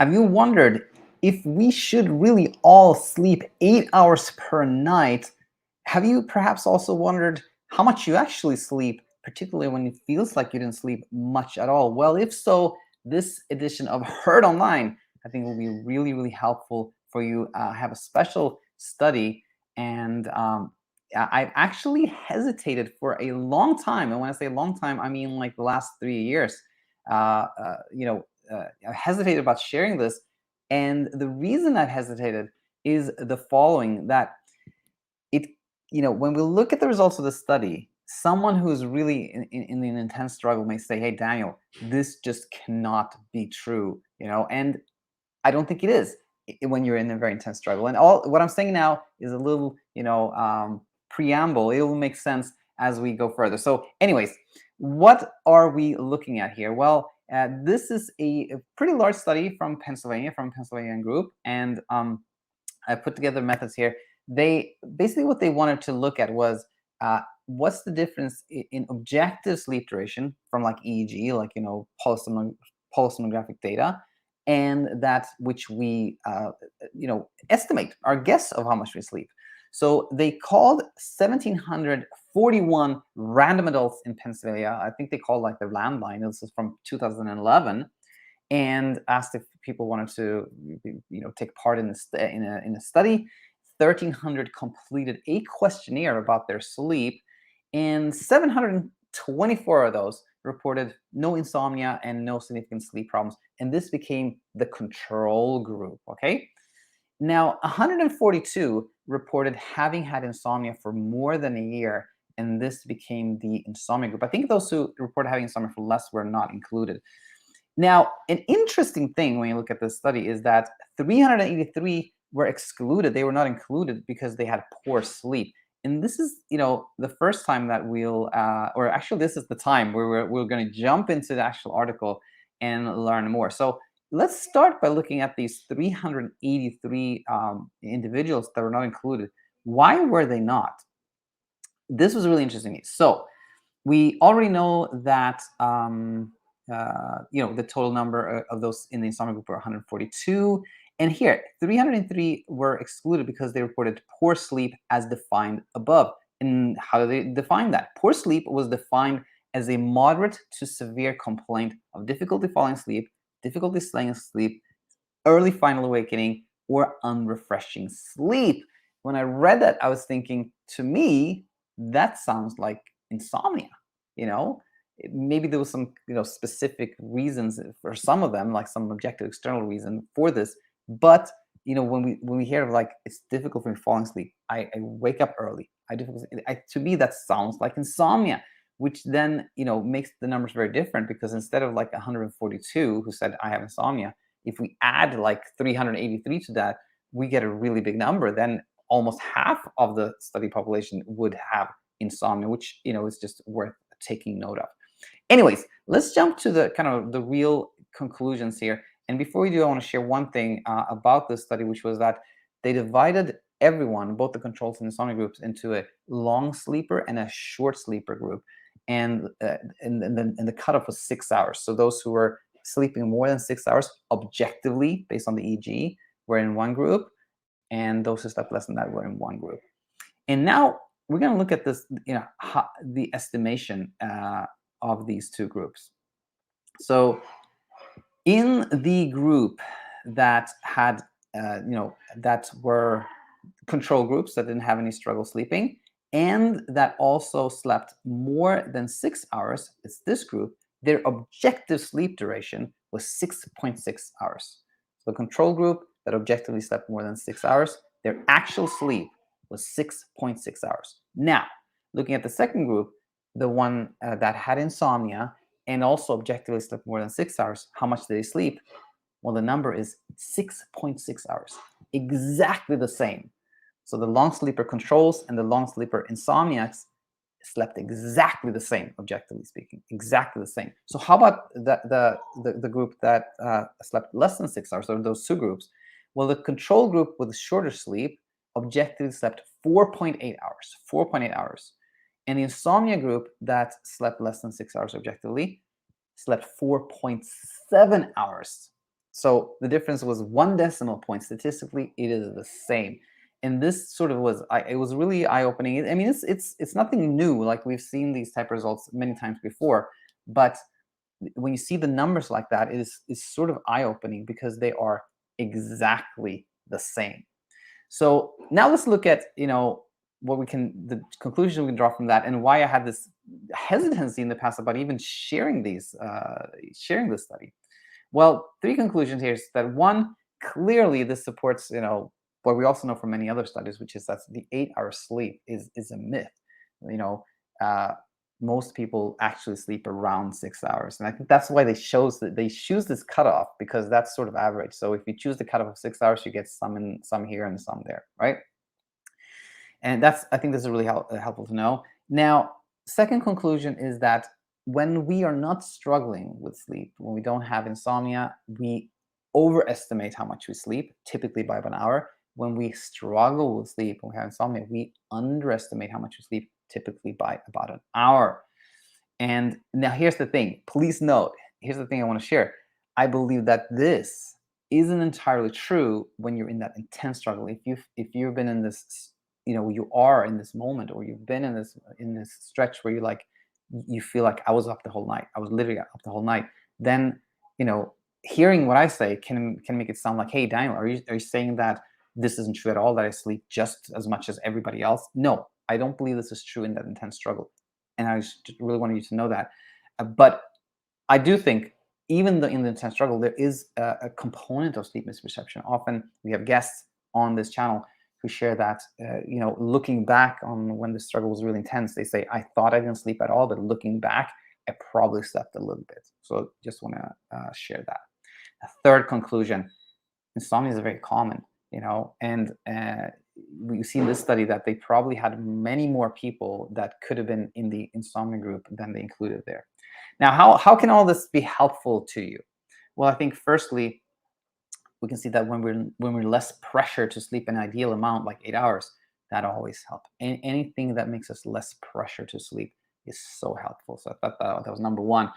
Have you wondered if we should really all sleep 8 hours per night? Have you perhaps also wondered how much you actually sleep, particularly when it feels like you didn't sleep much at all? Well, if so, this edition of Heard Online, I think, will be really, really helpful for you. I have a special study, and I've actually hesitated for a long time. And when I say long time, I mean like the last 3 years. Uh, uh, you know, I hesitated about sharing this. And the reason I've hesitated is the following: that it, when we look at the results of the study, someone who's really in an intense struggle may say, "Hey, Daniel, this just cannot be true," and I don't think it is when you're in a very intense struggle. And all what I'm saying now is a little, preamble. It will make sense as we go further. So, anyways, what are we looking at here? Well, this is a pretty large study from Pennsylvania group, and I put together methods here. They basically, what they wanted to look at was what's the difference in objective sleep duration from like EEG, like polysomnographic data, and that which we estimate our guess of how much we sleep. So they called 1,741 random adults in Pennsylvania. I think they called like their landline. This is from 2011, and asked if people wanted to, take part in a study. 1,300 completed a questionnaire about their sleep, and 724 of those reported no insomnia and no significant sleep problems. And this became the control group. Okay. Now, 142 reported having had insomnia for more than a year, and this became the insomnia group. I think those who reported having insomnia for less were not included. Now, an interesting thing when you look at this study is that 383 were excluded. They were not included because they had poor sleep. And this is, the first time that or actually, this is the time where we're going to jump into the actual article and learn more. So let's start by looking at these 383 individuals that were not included. Why were they not? This was really interesting to me. So we already know that the total number of those in the insomnia group were 142, and here 303 were excluded because they reported poor sleep as defined above. And how do they define that? Poor sleep was defined as a moderate to severe complaint of difficulty falling asleep, difficulty staying asleep, early final awakening, or unrefreshing sleep. When I read that, I was thinking, to me, that sounds like insomnia. you know Maybe there was some specific reasons for some of them, like some objective external reason for this. But when we hear of like it's difficult for me falling asleep, I wake up early, to me that sounds like insomnia, which then makes the numbers very different, because instead of like 142 who said I have insomnia, if we add like 383 to that, we get a really big number. Then almost half of the study population would have insomnia, which is just worth taking note of. Anyways, let's jump to the kind of the real conclusions here. And before we do, I want to share one thing about this study, which was that they divided everyone, both the controls and insomnia groups, into a long sleeper and a short sleeper group. And the cutoff was 6 hours. So those who were sleeping more than 6 hours objectively, based on the EEG, were in one group, and those who slept less than that were in one group. And now we're going to look at this, the estimation of these two groups. So in the group that had, that were control groups that didn't have any struggle sleeping, and that also slept more than 6 hours, it's this group, their objective sleep duration was 6.6 hours. So the control group that objectively slept more than 6 hours, their actual sleep was 6.6 hours. Now, looking at the second group, the one that had insomnia and also objectively slept more than 6 hours, how much did they sleep? Well, the number is 6.6 hours, exactly the same. So the long sleeper controls and the long sleeper insomniacs slept exactly the same, objectively speaking, exactly the same. So how about the group that slept less than 6 hours, or those two groups? Well, the control group with shorter sleep objectively slept 4.8 hours, 4.8 hours. And the insomnia group that slept less than 6 hours objectively slept 4.7 hours. So the difference was 1 decimal point. Statistically, it is the same. And this sort of was, it was really eye-opening. I mean, it's nothing new. Like we've seen these type of results many times before, but when you see the numbers like that, it is sort of eye-opening because they are exactly the same. So now let's look at what we can the conclusion we can draw from that, and why I had this hesitancy in the past about even sharing this study. Well, three conclusions here is that one, clearly this supports, what we also know from many other studies, which is that the 8 hour sleep is a myth. You know, uh, most people actually sleep around 6 hours, and I think that's why they choose this cutoff, because that's sort of average. So if you choose the cutoff of 6 hours, you get some here and some there, right? And I think this is really helpful to know. Now, second conclusion is that when we are not struggling with sleep, when we don't have insomnia, we overestimate how much we sleep, typically by about an hour. When we struggle with sleep, when we have insomnia, we underestimate how much we sleep, typically by about an hour. And now here's the thing. Please note, here's the thing I want to share. I believe that this isn't entirely true when you're in that intense struggle. If you've been in this, you are in this moment, or you've been in this stretch where you feel like I was up the whole night. I was literally up the whole night. Then, hearing what I say can make it sound like, hey, Daniel, are you saying that this isn't true at all, that I sleep just as much as everybody else? No, I don't believe this is true in that intense struggle. And I just really wanted you to know that. But I do think, even though in the intense struggle, there is a component of sleep misperception. Often we have guests on this channel who share that, looking back on when the struggle was really intense, they say, I thought I didn't sleep at all, but looking back, I probably slept a little bit. So just want to share that. A third conclusion: insomnia is very common, and we see in this study that they probably had many more people that could have been in the insomnia group than they included there. Now, how can all this be helpful to you? Well, I think firstly, we can see that when we're less pressure to sleep an ideal amount, like 8 hours, that always helps. Anything that makes us less pressure to sleep is so helpful. So I thought that was number one.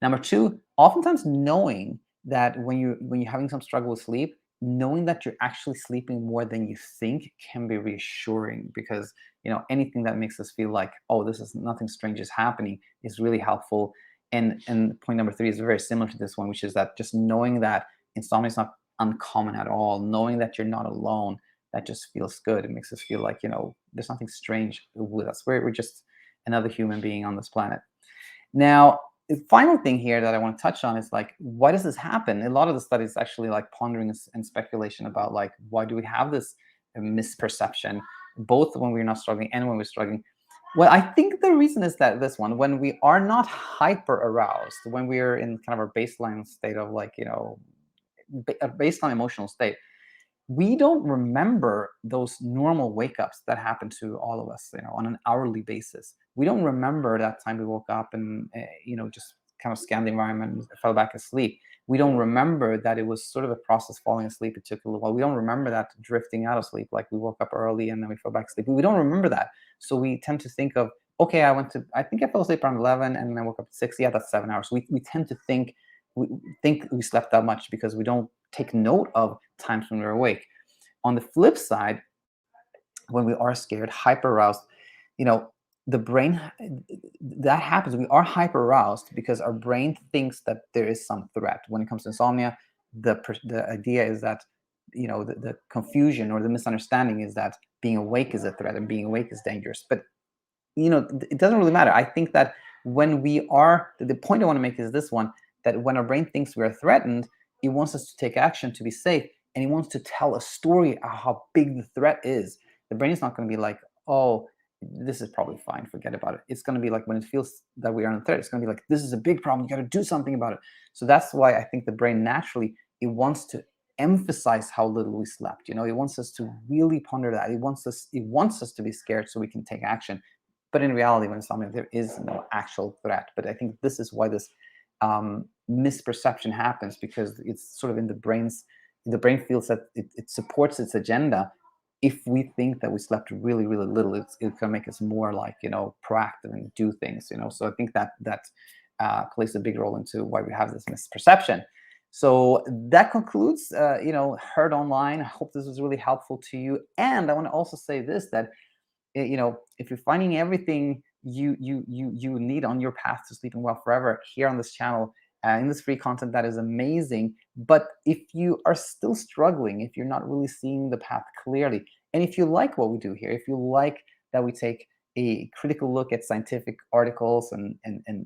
Number two, oftentimes knowing that when you're having some struggle with sleep, knowing that you're actually sleeping more than you think can be reassuring, because anything that makes us feel like, oh, this is nothing strange is happening, is really helpful. And point number three is very similar to this one, which is that just knowing that insomnia is not uncommon at all, knowing that you're not alone, that just feels good. It makes us feel like, there's nothing strange with us. We're just another human being on this planet. Now, the final thing here that I want to touch on is, like, why does this happen? A lot of the studies actually like pondering and speculation about, like, why do we have this misperception, both when we're not struggling and when we're struggling. Well, I think the reason is that this one, when we are not hyper aroused, when we're in kind of our baseline state of, like, a baseline emotional state, we don't remember those normal wake ups that happen to all of us, on an hourly basis. We don't remember that time we woke up and, just kind of scanned the environment and fell back asleep. We don't remember that it was sort of a process falling asleep. It took a little while. We don't remember that drifting out of sleep, like we woke up early and then we fell back asleep. We don't remember that. So we tend to think of, okay, I think I fell asleep around 11 and then I woke up at 6. Yeah, that's 7 hours. We tend to think we slept that much because we don't take note of times when we're awake. On the flip side, when we are scared, hyper aroused, you know, the brain, that happens. We are hyper aroused because our brain thinks that there is some threat. When it comes to insomnia, the idea is that, the confusion or the misunderstanding is that being awake is a threat and being awake is dangerous. But it doesn't really matter. I think that when we are, the point I want to make is this one, that when our brain thinks we are threatened, it wants us to take action to be safe, and it wants to tell a story of how big the threat is. The brain is not going to be like, oh, this is probably fine, forget about it. It's going to be like, when it feels that we are in threat, it's going to be like, this is a big problem, you got to do something about it. So that's why I think the brain naturally, it wants to emphasize how little we slept. It wants us to really ponder that. It wants us to be scared so we can take action. But in reality, when insomnia, there is no actual threat. But I think this is why this misperception happens, because it's sort of in the brain's. The brain feels that it supports its agenda. If we think that we slept really, really little, it can make us more like, proactive and do things. So I think that plays a big role into why we have this misperception. So that concludes, Heard Online. I hope this was really helpful to you. And I want to also say this, that if you're finding everything you need on your path to sleeping well forever here on this channel, in this free content, that is amazing. But if you are still struggling, if you're not really seeing the path clearly, and if you like what we do here, if you like that we take a critical look at scientific articles and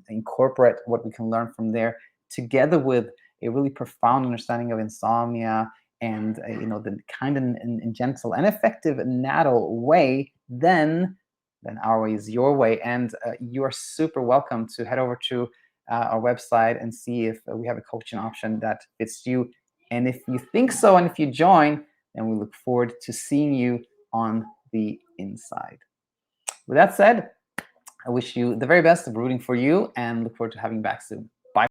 incorporate what we can learn from there, together with a really profound understanding of insomnia, and the kind and gentle and effective Natto way, then our way is your way. And you are super welcome to head over to our website and see if we have a coaching option that fits you. And if you think so, and if you join, then we look forward to seeing you on the inside. With that said, I wish you the very best, of rooting for you, and look forward to having you back soon.